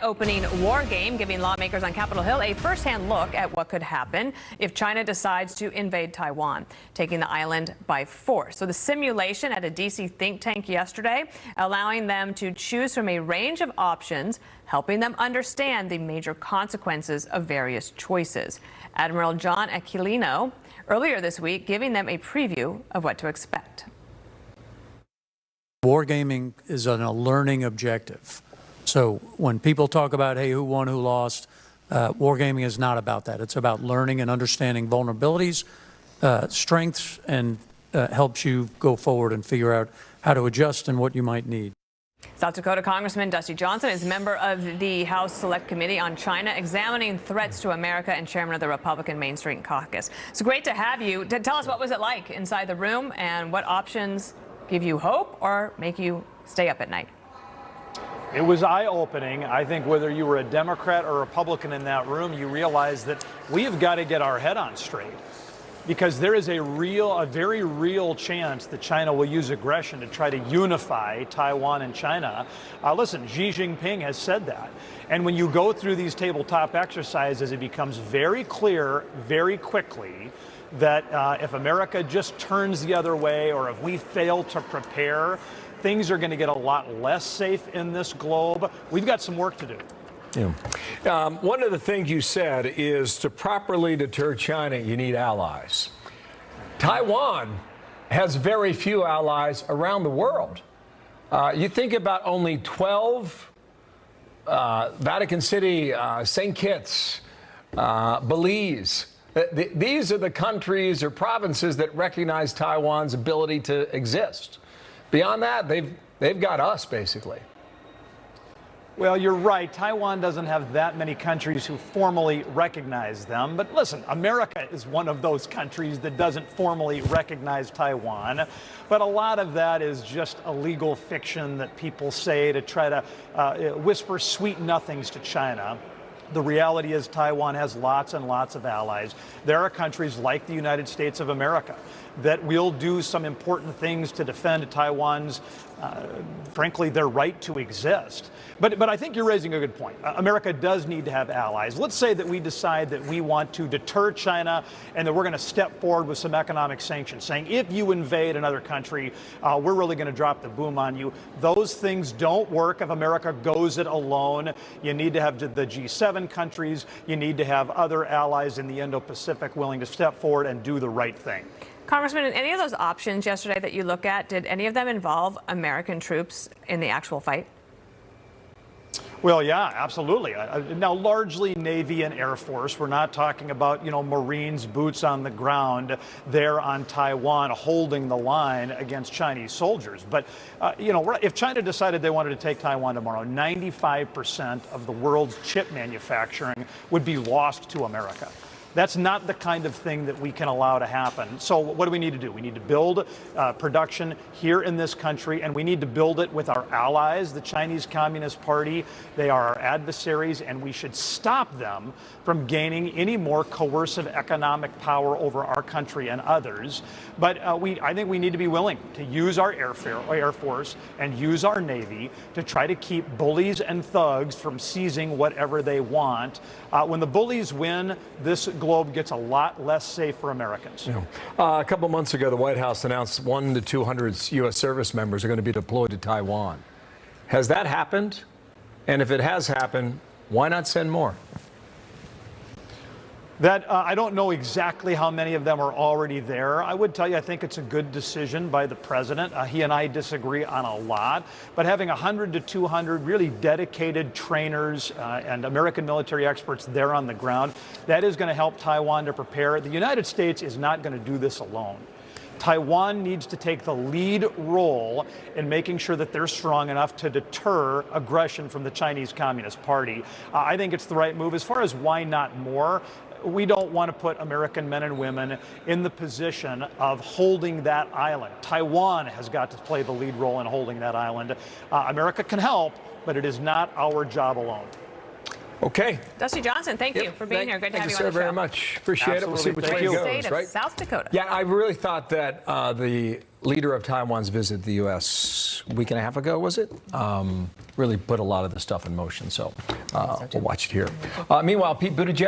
Opening war game, giving lawmakers on Capitol Hill a first-hand look at what could happen if China decides to invade Taiwan, taking the island by force. So the simulation at a D.C. think tank yesterday, allowing them to choose from a range of options, helping them understand the major consequences of various choices. Admiral John Aquilino earlier this week giving them a preview of what to expect. Wargaming is a learning objective. So when people talk about, hey, who won, who lost, wargaming is not about that. It's about learning and understanding vulnerabilities, strengths, and helps you go forward and figure out how to adjust and what you might need. South Dakota Congressman Dusty Johnson is member of the House Select Committee on China, examining threats to America, and chairman of the Republican Main Street Caucus. It's great to have you. Tell us, what was it like inside the room, and what options give you hope or make you stay up at night? It was eye-opening. I think whether you were a Democrat or Republican in that room, you realize that we have got to get our head on straight, because there is a very real chance that China will use aggression to try to unify Taiwan and China. Listen, Xi Jinping has said that. And when you go through these tabletop exercises, it becomes very clear very quickly that if America just turns the other way, or if we fail to prepare, things are going to get a lot less safe in this globe. We've got some work to do. Yeah. One of the things you said is to properly deter China, you need allies. Taiwan has very few allies around the world. You think about only 12, Vatican City, St. Kitts, Belize. These are the countries or provinces that recognize Taiwan's ability to exist. Beyond that, they've got us, basically. Well, you're right. Taiwan doesn't have that many countries who formally recognize them. But listen, America is one of those countries that doesn't formally recognize Taiwan. But a lot of that is just a legal fiction that people say to try to whisper sweet nothings to China. The reality is Taiwan has lots and lots of allies. There are countries like the United States of America that will do some important things to defend Taiwan's, frankly, their right to exist. But I think you're raising a good point. America does need to have allies. Let's say that we decide that we want to deter China and that we're going to step forward with some economic sanctions, saying if you invade another country, we're really going to drop the boom on you. Those things don't work if America goes it alone. You need to have the G7 countries. You need to have other allies in the Indo-Pacific willing to step forward and do the right thing. Congressman, any of those options yesterday that you look at, did any of them involve American troops in the actual fight? Well, yeah, absolutely. Now, largely Navy and Air Force. We're not talking about, Marines, boots on the ground there on Taiwan holding the line against Chinese soldiers. But, if China decided they wanted to take Taiwan tomorrow, 95% of the world's chip manufacturing would be lost to America. That's not the kind of thing that we can allow to happen. So what do we need to do? We need to build production here in this country, and we need to build it with our allies, the Chinese Communist Party. They are our adversaries, and we should stop them from gaining any more coercive economic power over our country and others. But I think we need to be willing to use our Air Force and use our Navy to try to keep bullies and thugs from seizing whatever they want. When the bullies win, this globe gets a lot less safe for Americans. A couple months ago, the White House announced 100 to 200 U.S. service members are going to be deployed to Taiwan. Has that happened? And if it has happened, why not send more? I don't know exactly how many of them are already there. I would tell you, I think it's a good decision by the president. He and I disagree on a lot, but having 100 to 200 really dedicated trainers and American military experts there on the ground, that is going to help Taiwan to prepare. The United States is not going to do this alone. Taiwan needs to take the lead role in making sure that they're strong enough to deter aggression from the Chinese Communist Party. I think it's the right move. As far as why not more, we don't want to put American men and women in the position of holding that island. Taiwan has got to play the lead role in holding that island. America can help, but it is not our job alone. Okay. Dusty Johnson, thank you for being here. Good to have you on Thank the you, sir, show. very much. Appreciate it. We'll see Absolutely. which way Thank it you. goes, State of right? South Dakota. Yeah, I really thought that the leader of Taiwan's visit to the U.S. a week and a half ago, was it? Really put a lot of the stuff in motion. So we'll watch it here. Meanwhile, Pete Buttigieg.